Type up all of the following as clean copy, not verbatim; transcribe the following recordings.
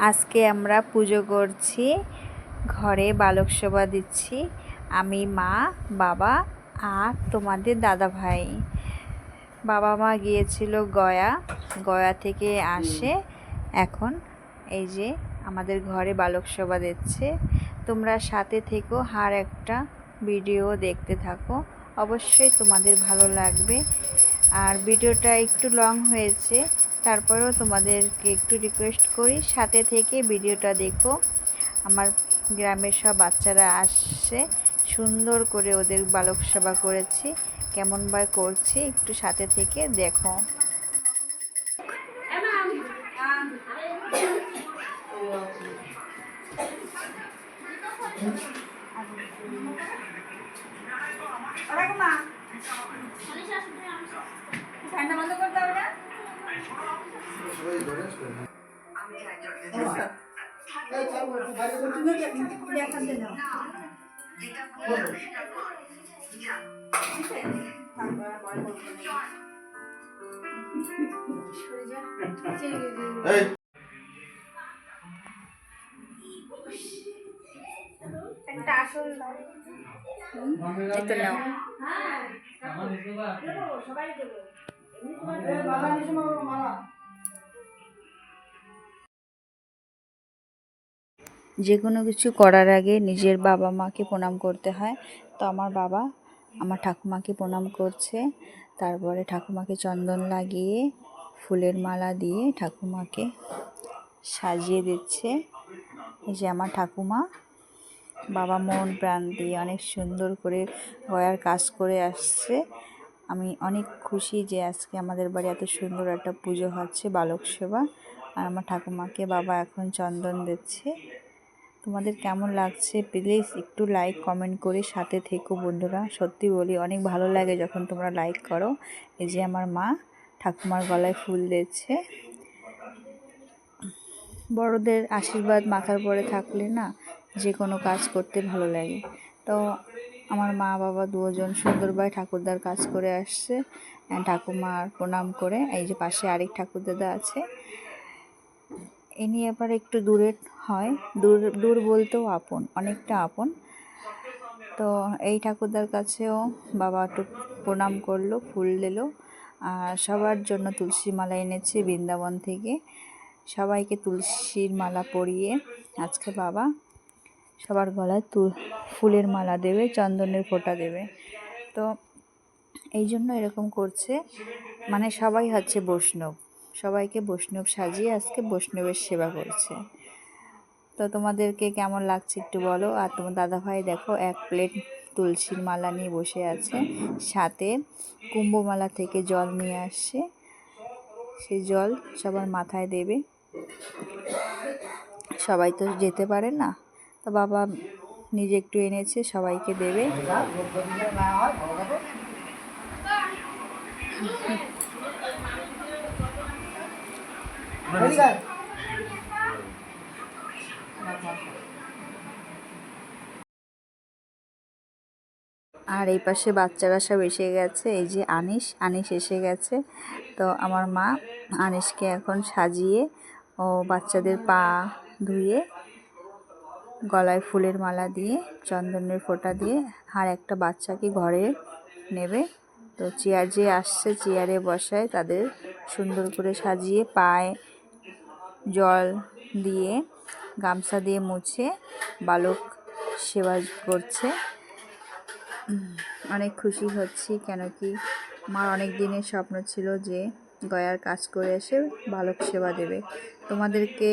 আজকে আমরা পুজো করছি, ঘরে বালক সেবা দিচ্ছি আমি, মা, বাবা আর তোমাদের দাদা ভাই। বাবা মা গিয়েছিল গয়া থেকে আসে এখন এই যে আমাদের ঘরে বালক সেবা দিচ্ছে। তোমরা সাথে থেকো, আর একটা ভিডিও দেখতে থাকো, অবশ্যই তোমাদের ভালো লাগবে। আর ভিডিওটা একটু লং হয়েছে, তারপরেও তোমাদেরকে একটু রিকোয়েস্ট করি সাথে থেকে ভিডিওটা দেখো। আমার গ্রামের সব বাচ্চারা আসছে, সুন্দর করে ওদের বালক সেবা করেছি, কেমন বা করছি একটু সাথে থেকে দেখো। একটা আসল নাও, সবাই দেবো। যে কোনো কিছু করার আগে নিজের বাবা মাকে প্রণাম করতে হয়। তো আমার বাবা আমার ঠাকুমাকে প্রণাম করছে, তারপরে ঠাকুমাকে চন্দন লাগিয়ে ফুলের মালা দিয়ে ঠাকুমাকে সাজিয়ে দিচ্ছে। এই যে আমার ঠাকুমা, বাবা মন প্রাণ দিয়ে অনেক সুন্দর করে গয়ার কাজ করে আসছে। আমি অনেক খুশি যে আজকে আমাদের বাড়ি এত সুন্দর একটা পুজো হচ্ছে, বালক সেবা। আর আমার ঠাকুমাকে বাবা এখন চন্দন দিচ্ছে। তোমাদের কেমন লাগছে প্লিজ একটু লাইক কমেন্ট করে সাথে থেকো বন্ধুরা। সত্যি বলি অনেক ভালো লাগে যখন তোমরা লাইক করো। এই যে আমার মা ঠাকুমার গলায় ফুল দিচ্ছে। বড়দের আশীর্বাদ মাথার পরে থাকলে না যে কোনো কাজ করতে ভালো লাগে। তো আমার মা বাবা দুজন সুন্দরভাবে ঠাকুরদার কাজ করে আসছে, ঠাকুমার প্রণাম করে। এই যে পাশে আরেক ঠাকুরদাদা আছে, ইনি আবার একটু দূরের হয়, দূর বলতেও আপন, অনেকটা আপন। তো এই ঠাকুরদার কাছেও বাবা একটু প্রণাম করলো, ফুল দিল। আর সবার জন্য তুলসী মালা এনেছে বৃন্দাবন থেকে, সবাইকে তুলসীর মালা পরিয়ে আজকে বাবা সবার গলায় ফুলের মালা দেবে, চন্দনের ফোঁটা দেবে। তো এই জন্য এরকম করছে, মানে সবাই হচ্ছে বৈষ্ণব, সবাইকে বৈষ্ণব সাজিয়ে আজকে বৈষ্ণবের সেবা করছে। তো তোমাদেরকে কেমন লাগছে একটু বলো। আর তোমার দাদাভাই দেখো এক প্লেট তুলসীর মালা নিয়ে বসে আছে, সাথে কুম্ভমালা থেকে জল নিয়ে আসছে, সেই জল সবার মাথায় দেবে। সবাই তো যেতে পারে না, তো বাবা নিজে একটু এনেছে, সবাইকে দেবে। আর এই পাশে বাচ্চারা সব এসে গেছে, এই যে আনিস এসে গেছে। তো আমার মা আনিসকে এখন সাজিয়ে ও বাচ্চাদের পা ধুয়ে গলায় ফুলের মালা দিয়ে চন্দনের ফোঁটা দিয়ে আর একটা বাচ্চাকে ঘরে নেবে। তো চেয়ার যে আসছে চেয়ারে বসায়, তাদের সুন্দর করে সাজিয়ে পায়ে জল দিয়ে গামছা দিয়ে মুছে বালক সেবা করছে। অনেক খুশি হচ্ছি, কেন কি আমার অনেক দিনের স্বপ্ন ছিল যে গয়ার কাজ করে এসে বালক সেবা দেবে। তোমাদেরকে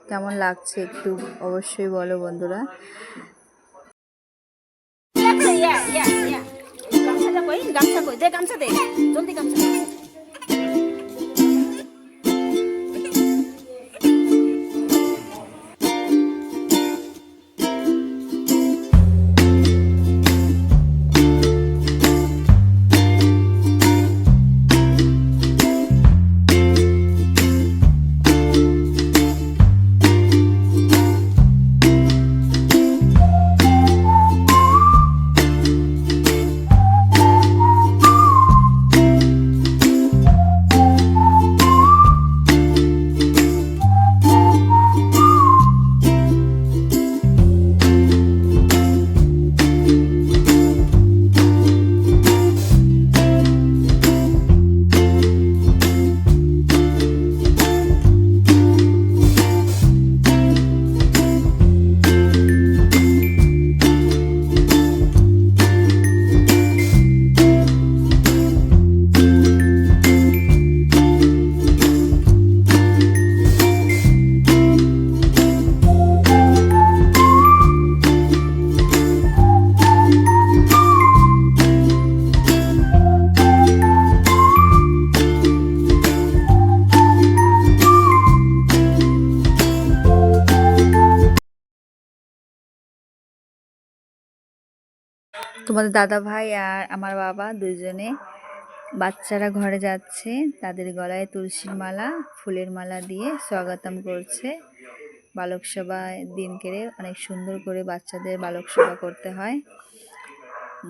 কেমন লাগছে একটু অবশ্যই বলো বন্ধুরা। তোমাদের দাদা ভাই আর আমার বাবা দুজনে, বাচ্চারা ঘরে যাচ্ছে, তাদের গলায় তুলসীর মালা ফুলের মালা দিয়ে স্বাগতম করছে। বালক সভায় দিন কেড়ে অনেক সুন্দর করে বাচ্চাদের বালক সেবা করতে হয়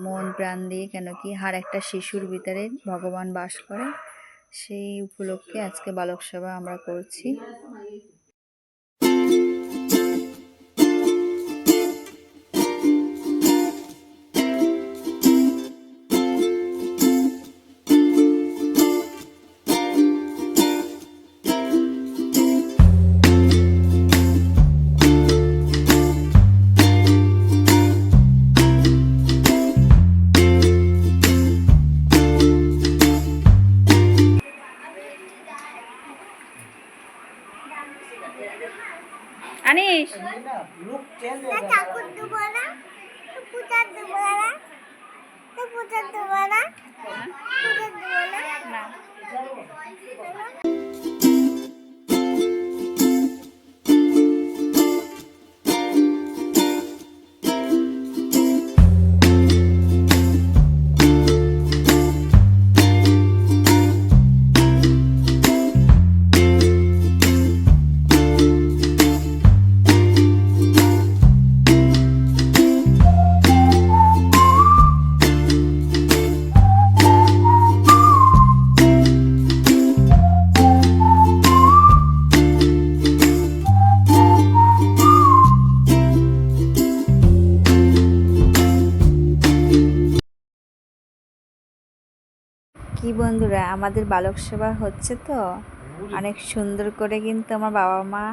মন প্রাণ দিয়ে, কেন কি হার একটা শিশুর ভিতরে ভগবান বাস করে। সেই উপলক্ষে আজকে বালক সেবা আমরা করছি। আনিস ঠাকুর দেবো না, পূজা দেবো না, পূজা দেবো না, পূজা দেবো না। কি বন্ধুরা, আমাদের বালক সেবা হচ্ছে তো অনেক সুন্দর করে, কিন্তু আমার বাবা মা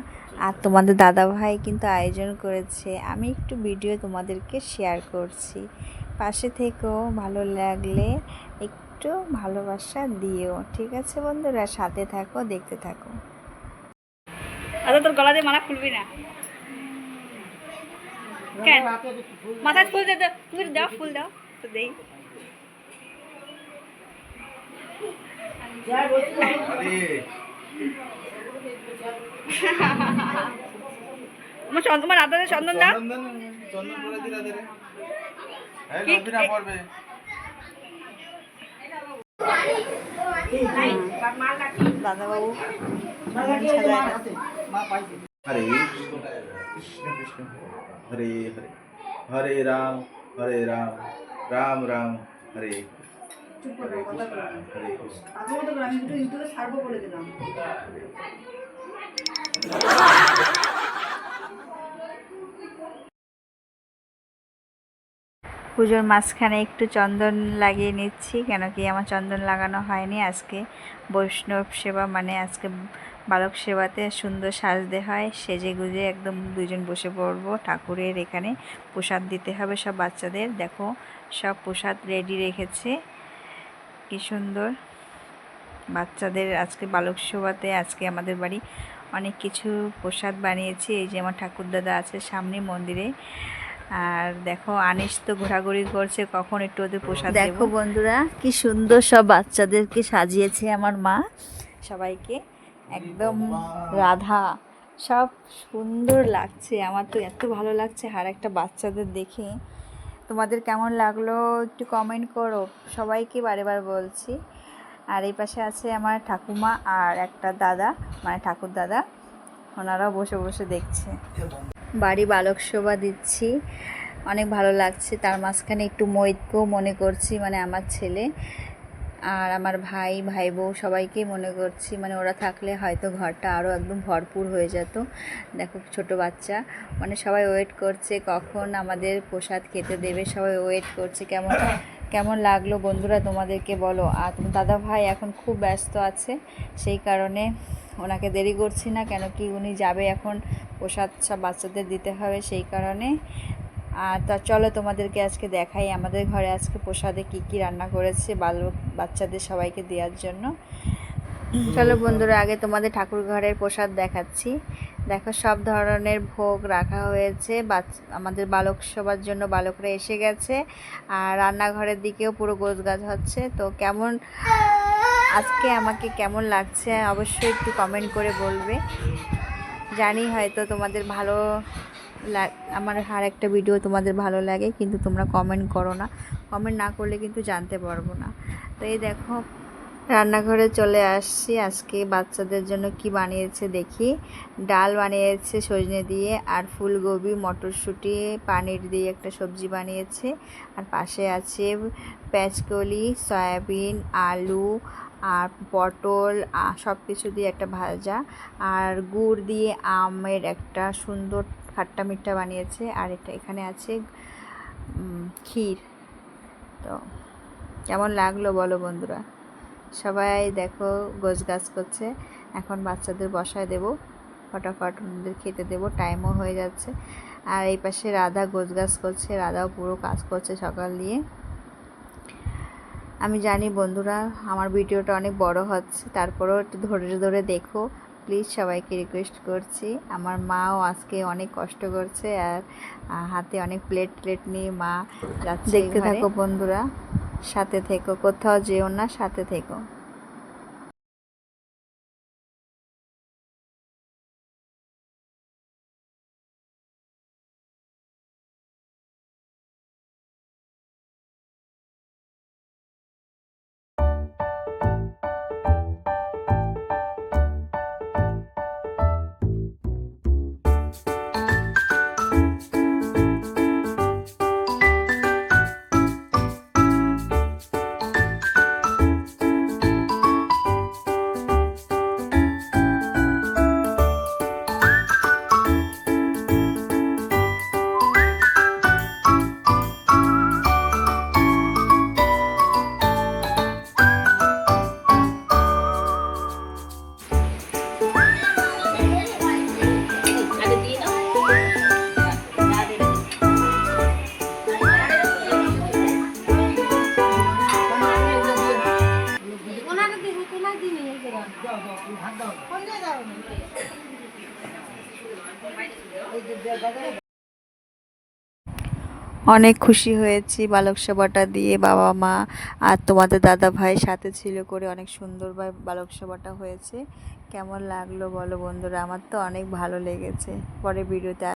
আর তোমাদের দাদা ভাই কিন্তু আয়োজন করেছে। আমি একটু ভিডিও তোমাদেরকে শেয়ার করছি, পাশে থেকেও ভালো লাগলে একটু ভালোবাসা দিও, ঠিক আছে বন্ধুরা? সাথে থাকো, দেখতে থাকো। আচ্ছা, তোর গলা দিয়ে মালা খুলবি না কেন? মাথায় ফুল দে, তুমি দাও, ফুল দাও তো দেই। তোমার রাধারে চন্দন দাও। দাদা বাবু हरे कृष्ण कृष्ण हरे हरे हरे राम राम राम हरे हरे পুজোর মাঝখানে একটু চন্দন লাগিয়ে নিচ্ছি, কেন কি আমার চন্দন লাগানো হয়নি আজকে। বৈষ্ণব সেবা মানে আজকে বালক সেবাতে সুন্দর সাজতে হয়, সেজে গুজে একদম দুজন বসে পড়বো। ঠাকুরের এখানে প্রসাদ দিতে হবে সব বাচ্চাদের। দেখো সব প্রসাদ রেডি রেখেছে, কি সুন্দর। বাচ্চাদের আজকে বালক সেবাতে আজকে আমাদের বাড়ি অনেক কিছু প্রসাদ বানিয়েছি। এই যে আমার ঠাকুরদাদা আছে সামনে মন্দিরে, আর দেখো আনিস তো ঘোরাঘুরি করছে, কখন একটু ওদের প্রসাদ। দেখো বন্ধুরা, কি সুন্দর সব বাচ্চাদেরকে সাজিয়েছে আমার মা, সবাইকে একদম রাধা, সব সুন্দর লাগছে। আমার তো এত ভালো লাগছে আর একটা বাচ্চাদের দেখে। তোমাদের কেমন লাগলো একটু কমেন্ট করো, সবাইকে বারে বার বলছি। আর এই পাশে আছে আমার ঠাকুমা আর একটা দাদা, মানে ঠাকুর দাদা, ওনারাও বসে বসে দেখছে। বাড়ি বালক শোভা দিচ্ছি, অনেক ভালো লাগছে। তার মাঝখানে একটু মৈতকেও মনে করছি, মানে আমার ছেলে আর আমার ভাই বউ সবাইকেই মনে করছি, মানে ওরা থাকলে হয়তো ঘরটা আরও একদম ভরপুর হয়ে যেত। দেখো ছোট বাচ্চা, মানে সবাই ওয়েট করছে কখন আমাদের প্রসাদ খেতে দেবে, সবাই ওয়েট করছে। কেমন লাগলো বন্ধুরা তোমাদেরকে বলো। আর তোমার দাদা ভাই এখন খুব ব্যস্ত আছে, সেই কারণে ওনাকে দেরি করছি না, কেন কি উনি যাবে এখন, প্রসাদ সব বাচ্চাদের দিতে হবে, সেই কারণে। আর তা চলো তোমাদেরকে আজকে দেখাই আমাদের ঘরে আজকে প্রসাদে কি কি রান্না করেছে বাচ্চাদের সবাইকে দেওয়ার জন্য। চলো বন্ধুরা, আগে তোমাদের ঠাকুর ঘরের প্রসাদ দেখাচ্ছি। দেখো সব ধরনের ভোগ রাখা হয়েছে, আমাদের বালক সবার জন্য বালকরা এসে গেছে, আর রান্নাঘরের দিকেও পুরো গোছগাছ হচ্ছে। তো কেমন আজকে আমাকে কেমন লাগছে অবশ্যই একটু কমেন্ট করে বলবে, জানি হয়তো তোমাদের ভালো আমার আর একটা ভিডিও তোমাদের ভালো লাগে কিন্তু তোমরা কমেন্ট করো না, কমেন্ট না করলে কিন্তু জানতে পারবো না। তো এই দেখো রান্নাঘরে চলে আসছি। আজকে বাচ্চাদের জন্য কি বানিয়েছে দেখি। ডাল বানিয়েছে সজনে দিয়ে, আর ফুলকপি মটরশুঁটি পানির দিয়ে একটা সবজি বানিয়েছে, আর পাশে আছে পেঁচকলি, সয়াবিন, আলু আর পটল সব কিছু দিয়ে একটা ভাজা, আর গুড় দিয়ে আমের একটা সুন্দর খাট্টা মিঠা বানিয়েছে, আর এখানে আছে ক্ষীর। তো কেমন লাগলো বলো বন্ধুরা? সবাই দেখো গোছগাছ করছে। এখন বাচ্চাদের বসায় দেব, ফটাফট ওদের খেতে দেব, টাইমও হয়ে যাচ্ছে। আর এই পাশে রাধা গোছগাছ করছে, রাধাও পুরো কাজ করছে সকাল দিয়ে। আমি জানি বন্ধুরা আমার ভিডিওটা অনেক বড় হচ্ছে, তারপরেও একটু ধৈর্য ধরে দেখো প্লিজ, সবাইকে রিকোয়েস্ট করছি। আমার মাও আজকে অনেক কষ্ট করছে, আর হাতে অনেক প্লেট নিয়ে মা যাচ্ছে। দেখতে থাকো বন্ধুরা, সাথে থেকো, কোথাও যেও না, সাথে থেকো। অনেক খুশি হয়েছি বালক সেবাটা দিয়ে, বাবা মা আর তোমাদের দাদা ভাই সাথে ছিল করে অনেক সুন্দরভাবে বালক সেবাটা হয়েছে। কেমন লাগলো বলো বন্ধুরা? আমার তো অনেক ভালো লেগেছে। পরে ভিডিওতে